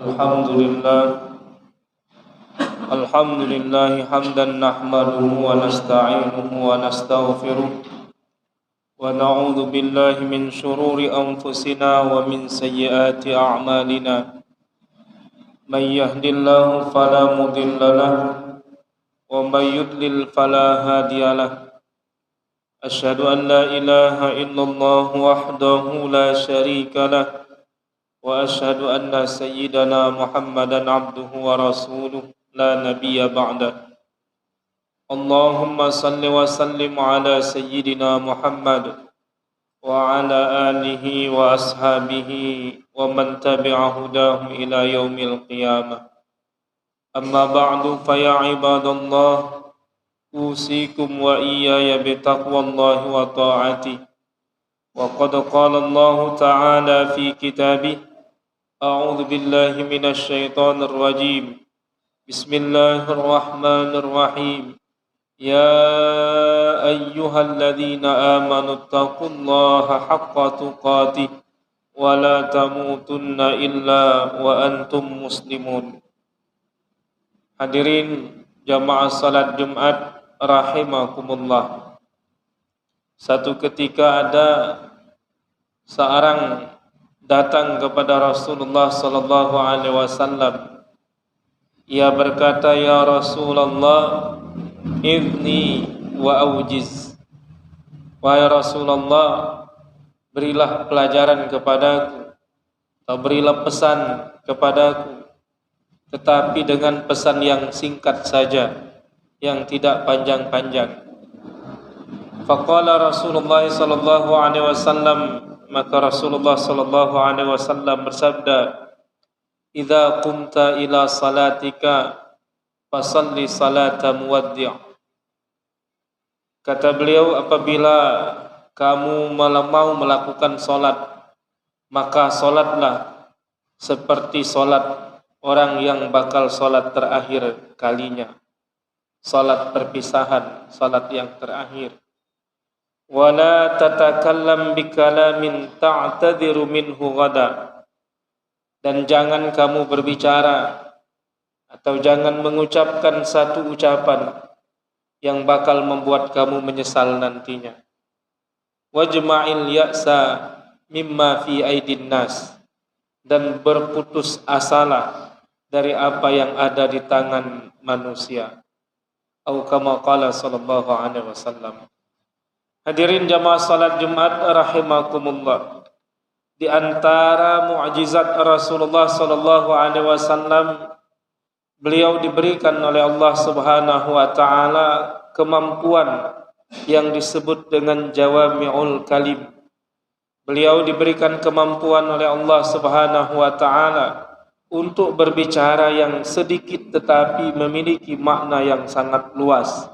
Alhamdulillah Alhamdulillah hamdan nahmaduhu wa nasta'inuhu wa nastaghfiruh wa na'udzu billahi min shururi anfusina wa min sayyiati a'malina may yahdihillahu fala mudilla lahu wa may yudlil fala hadiya lahu asyhadu an la ilaha illallah wahdahu la syarika lahu wa asyhadu anna sayyidana Muhammadan abduhu wa rasuluh la nabiyya ba'da. Allahumma salli wa sallim ala sayyidina Muhammad wa ala alihi wa ashabihi wa man tabi'a hudahum ila yaumil qiyamah. Amma ba'du fa ya ibadallah usikum wa iyaya bitaqwallahi wa ta'ati. Wa qad qala Allah ta'ala fi kitabih أعوذ بالله من الشيطان الرجيم بسم الله الرحمن الرحيم يا أيها الذين آمنوا اتقوا الله حق تقاته ولا تموتن إلا وأنتم مسلمون. Hadirin jamaah salat Jumat rahimakumullah. Satu ketika ada seorang datang kepada Rasulullah sallallahu alaihi wasallam. Ia berkata, "Ya Rasulullah, idni wa aujiz." Wahai Rasulullah, berilah pelajaran kepadaku atau berilah pesan kepadaku, tetapi dengan pesan yang singkat saja, yang tidak panjang-panjang. Faqala Rasulullah sallallahu alaihi wasallam, maka Rasulullah sallallahu alaihi wasallam bersabda, "Idza qumta ila salatika fasalli salata muwaddi'." Kata beliau, apabila kamu mau melakukan salat, maka salatlah seperti salat orang yang bakal salat terakhir kalinya. Salat perpisahan, salat yang terakhir. Wala tatakallam bikalamin ta'tadiru minhu ghada. Dan jangan kamu berbicara atau jangan mengucapkan satu ucapan yang bakal membuat kamu menyesal nantinya. Wajma'il ya'sa mimma fi aidin nas. Dan berputus asalah dari apa yang ada di tangan manusia. Atau kama qala sallallahu alaihi wasallam. Hadirin jamaah salat Jumat rahimakumullah. Di antara mukjizat Rasulullah sallallahu alaihi wasallam, beliau diberikan oleh Allah Subhanahu wa taala kemampuan yang disebut dengan jawami'ul kalim. Beliau diberikan kemampuan oleh Allah Subhanahu wa taala untuk berbicara yang sedikit tetapi memiliki makna yang sangat luas.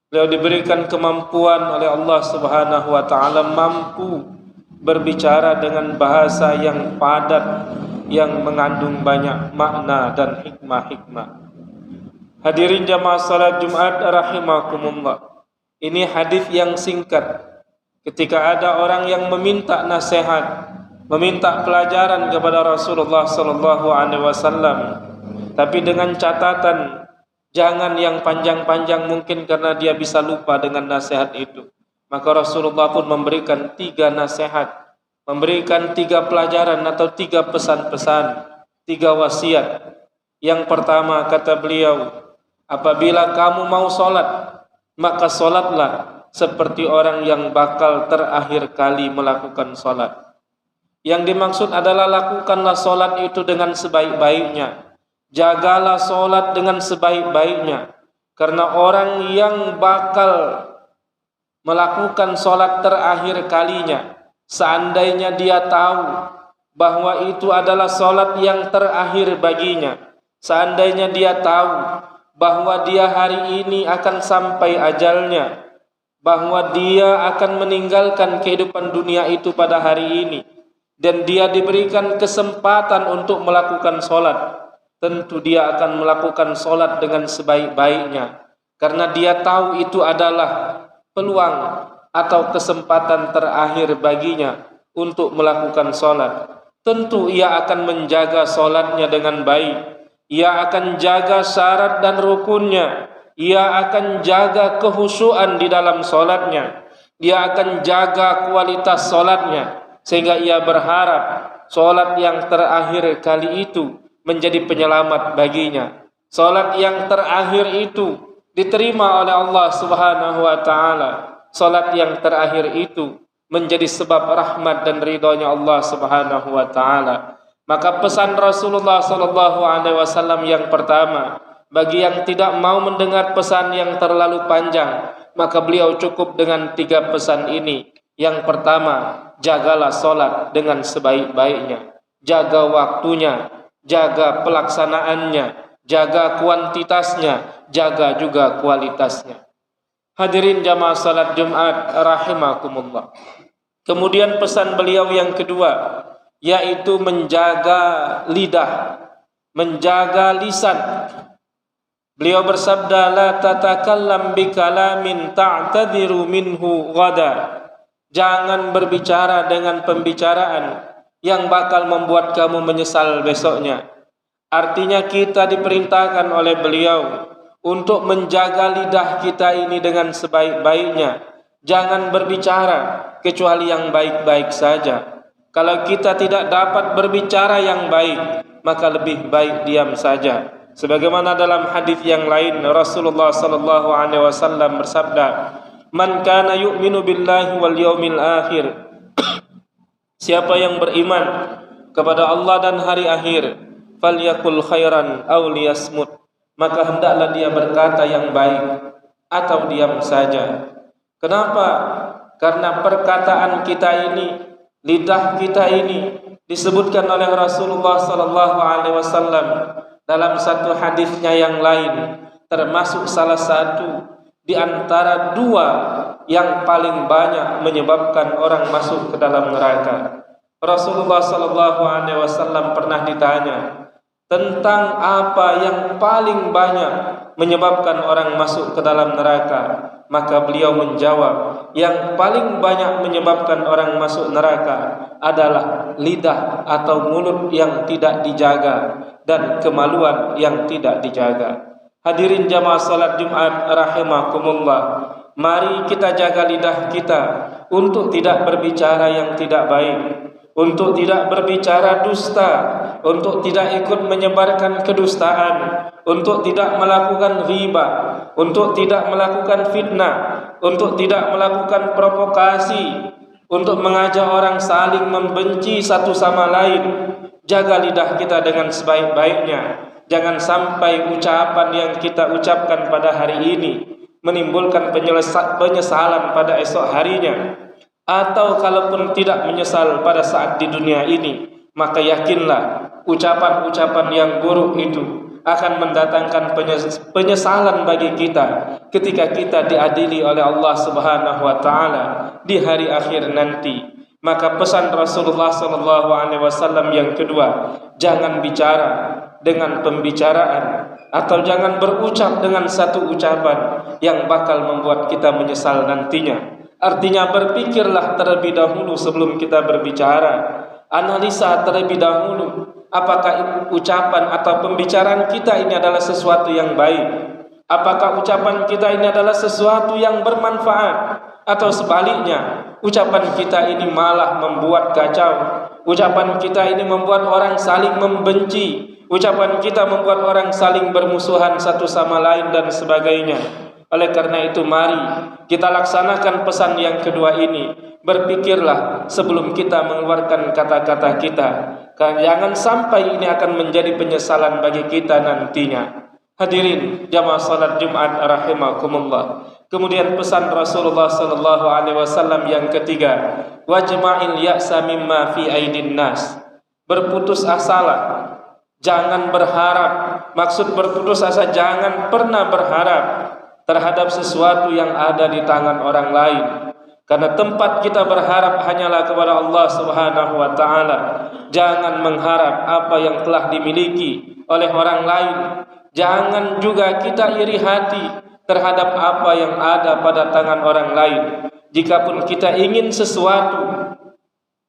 Beliau diberikan kemampuan oleh Allah Subhanahu wa taala mampu berbicara dengan bahasa yang padat yang mengandung banyak makna dan hikmah-hikmah. Hadirin jamaah salat Jumat rahimakumullah. Ini hadis yang singkat. Ketika ada orang yang meminta nasihat, meminta pelajaran kepada Rasulullah sallallahu alaihi wasallam, tapi dengan catatan jangan yang panjang-panjang mungkin karena dia bisa lupa dengan nasihat itu. Maka Rasulullah pun memberikan 3 nasihat, memberikan 3 pelajaran atau 3 pesan-pesan, 3 wasiat. Yang pertama kata beliau, apabila kamu mau sholat, maka sholatlah seperti orang yang bakal terakhir kali melakukan sholat. Yang dimaksud adalah lakukanlah sholat itu dengan sebaik-baiknya. Jagalah solat dengan sebaik-baiknya, karena orang yang bakal melakukan solat terakhir kalinya, seandainya dia tahu bahwa itu adalah solat yang terakhir baginya, seandainya dia tahu bahwa dia hari ini akan sampai ajalnya, bahwa dia akan meninggalkan kehidupan dunia itu pada hari ini, dan dia diberikan kesempatan untuk melakukan solat, tentu dia akan melakukan solat dengan sebaik-baiknya, karena dia tahu itu adalah peluang atau kesempatan terakhir baginya untuk melakukan solat. tentu ia akan menjaga solatnya dengan baik. Ia akan jaga syarat dan rukunnya. Ia akan jaga khusyuan di dalam solatnya. Ia akan jaga kualitas solatnya, sehingga ia berharap solat yang terakhir kali itu menjadi penyelamat baginya. Solat yang terakhir itu diterima oleh Allah Subhanahu wa taala. Solat yang terakhir itu menjadi sebab rahmat dan ridhonya Allah Subhanahu wa taala. Maka pesan Rasulullah sallallahu alaihi wasallam yang pertama, bagi yang tidak mau mendengar pesan yang terlalu panjang, maka beliau cukup dengan 3 pesan ini. Yang pertama, jagalah solat dengan sebaik-baiknya. Jaga waktunya, jaga pelaksanaannya, jaga kuantitasnya, jaga juga kualitasnya. Hadirin jamaah salat Jumat rahimakumullah. Kemudian pesan beliau yang kedua, yaitu menjaga lidah, menjaga lisan. Beliau bersabda, la tatakallam bikalamin ta'tadiru minhu ghada. Jangan berbicara dengan pembicaraan yang bakal membuat kamu menyesal besoknya. Artinya kita diperintahkan oleh beliau untuk menjaga lidah kita ini dengan sebaik-baiknya. Jangan berbicara kecuali yang baik-baik saja. Kalau kita tidak dapat berbicara yang baik, maka lebih baik diam saja. Sebagaimana dalam hadis yang lain Rasulullah sallallahu alaihi wasallam bersabda, "Man kana yu'minu billahi wal yaumil akhir." Siapa yang beriman kepada Allah dan hari akhir, falyakul khairan aw liyasmut, maka hendaklah dia berkata yang baik atau diam saja. Kenapa? Karena perkataan kita ini, lidah kita ini disebutkan oleh Rasulullah sallallahu alaihi wasallam dalam satu hadisnya yang lain, termasuk salah satu di antara 2 yang paling banyak menyebabkan orang masuk ke dalam neraka. Rasulullah sallallahu alaihi wasallam pernah ditanya tentang apa yang paling banyak menyebabkan orang masuk ke dalam neraka. Maka beliau menjawab, yang paling banyak menyebabkan orang masuk neraka adalah lidah atau mulut yang tidak dijaga dan kemaluan yang tidak dijaga. Hadirin jamaah salat Jumat rahimakumullah, mari kita jaga lidah kita untuk tidak berbicara yang tidak baik, untuk tidak berbicara dusta, untuk tidak ikut menyebarkan kedustaan, untuk tidak melakukan ghibah, untuk tidak melakukan fitnah, untuk tidak melakukan provokasi, untuk mengajak orang saling membenci satu sama lain. Jaga lidah kita dengan sebaik-baiknya. Jangan sampai ucapan yang kita ucapkan pada hari ini menimbulkan penyesalan pada esok harinya. Atau kalaupun tidak menyesal pada saat di dunia ini, maka yakinlah ucapan-ucapan yang buruk itu akan mendatangkan penyesalan bagi kita ketika kita diadili oleh Allah Subhanahu wa taala di hari akhir nanti. Maka pesan Rasulullah sallallahu alaihi wasallam yang kedua, jangan bicara dengan pembicaraan atau jangan berucap dengan satu ucapan yang bakal membuat kita menyesal nantinya. Artinya berpikirlah terlebih dahulu sebelum kita berbicara. Analisa terlebih dahulu apakah ucapan atau pembicaraan kita ini adalah sesuatu yang baik. Apakah ucapan kita ini adalah sesuatu yang bermanfaat, atau sebaliknya ucapan kita ini malah membuat kacau. Ucapan kita ini membuat orang saling membenci. Ucapan kita membuat orang saling bermusuhan satu sama lain dan sebagainya. Oleh karena itu mari kita laksanakan pesan yang kedua ini. Berpikirlah sebelum kita mengeluarkan kata-kata kita, karena jangan sampai ini akan menjadi penyesalan bagi kita nantinya. Hadirin jamaah salat Jumat rahimakumullah. Kemudian pesan Rasulullah sallallahu alaihi wasallam yang ketiga, wajma'il ya'sa mimma fi aidin nas. Berputus asalah, jangan berharap. Maksud berputus asa, jangan pernah berharap terhadap sesuatu yang ada di tangan orang lain. Karena tempat kita berharap hanyalah kepada Allah Subhanahu wa taala. Jangan mengharap apa yang telah dimiliki oleh orang lain. Jangan juga kita iri hati terhadap apa yang ada pada tangan orang lain. Jikapun kita ingin sesuatu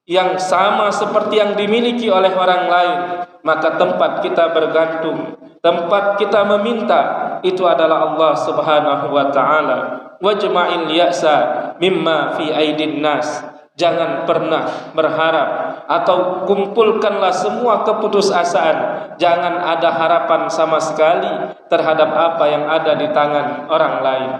yang sama seperti yang dimiliki oleh orang lain, maka tempat kita bergantung, tempat kita meminta itu adalah Allah Subhanahu wa taala. Wajma'il ya'sa mimma fi aidin nas. Jangan pernah berharap atau kumpulkanlah semua keputusasaan. Jangan ada harapan sama sekali terhadap apa yang ada di tangan orang lain.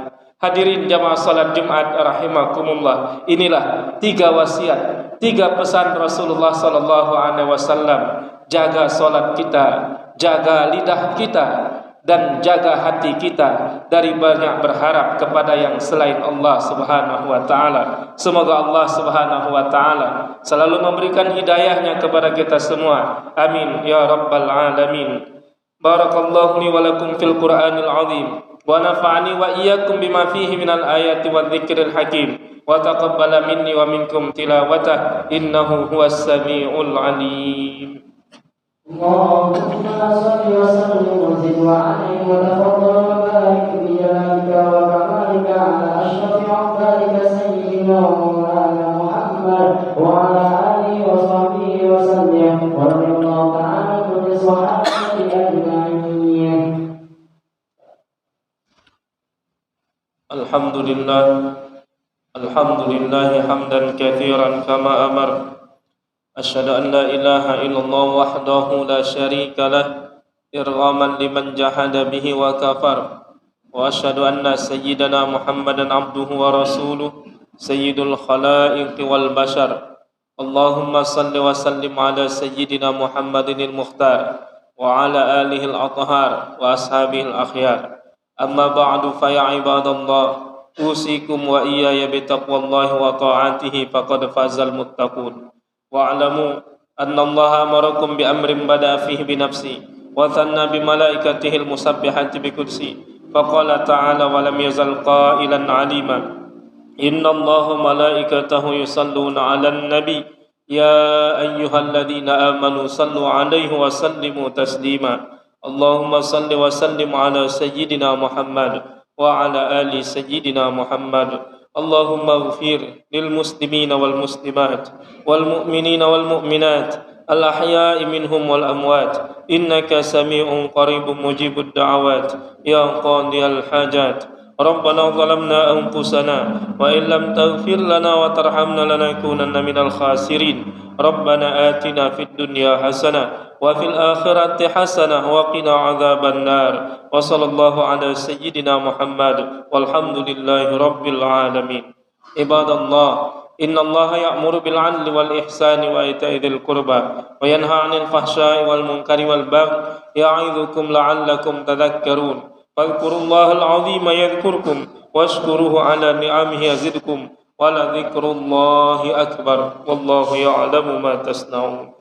Hadirin jamaah salat Jumat rahimakumullah. Inilah 3 wasiat, 3 pesan Rasulullah sallallahu alaihi wasallam. Jaga salat kita, jaga lidah kita, dan jaga hati kita dari banyak berharap kepada yang selain Allah Subhanahu wa taala. Semoga Allah Subhanahu wa taala selalu memberikan hidayahnya kepada kita semua. Amin ya rabbal alamin. Barakallahu li wa lakum fil Qur'anil azim wa nafa'ani wa iyyakum bima fihi minal ayati wadh-dhikril hakim wa taqabbala minni wa minkum tilawatah innahu huwas samiul alim. اللهم صل وسلم وزد وعنه وتفضل وبارك بجلالك وكمالك على اشرف عبادك سيدنا ومولانا محمد وعلى اله وصحبه وسلم ورضي الله تعالى عن كل الصحابه اجمعين. Alhamdulillah hamdan katsiran kama amar. Asyhadu an la ilaha illallah wahdahu la syarika lah irghaman liman jahada bihi wa kafar. Wa asyhadu anna sayyidana Muhammadan abduhu wa rasuluh sayyidul khalaiqi wal bashar. Allahumma salli wa sallim ala sayyidina Muhammadinil mukhtar wa ala alihi al-athhar wa ashabihi al-akhyar. Amma ba'du fa ya ibadallah, usikum wa iyaya bi taqwallahi wa ta'atihi faqad fazal muttaqun. Wa'lamu anna Allah amarakum bi amrin bada fihi bi nafsi wa thanna bi malaikatihi al-musabbihati bi kursi faqala ta'ala wa lam yazal qailan 'alima inna Allaha malaikatahu yusalluna 'alan nabi ya ayyuhalladzina amanu sallu 'alaihi wa sallimu taslima. Allahumma salli wa sallim 'ala sayyidina Muhammad wa 'ala ali sayyidina Muhammad. Allahumma ighfir lil muslimina wal muslimat wal mu'minina wal mu'minat al ahya'i minhum wal amwat innaka sami'un qaribun mujibud da'awat ya qadiyal hajat. Rabbana zalamna anfusana wa in lam taghfir lana wa tarhamna lanakunanna minal khasirin. Rabbana atina fid dunya hasanah wa fil akhirati hasanah wa qina adzaban nar. Wa sallallahu ala sayyidina Muhammad walhamdulillahi rabbil alamin. Ibadallah, innallaha ya'muru bil 'adli wal ihsani wa ita'i dzil qurba wa yanha 'anil fahsya'i wal munkari wal baghi ya'idzukum la'allakum tadhakkarun. Fadhkurullahal 'azima yadhkurkum washkuruhu 'ala ni'amihi yazidkum wa la dzikrullahi akbar wallahu ya'lamu ma tasna'un.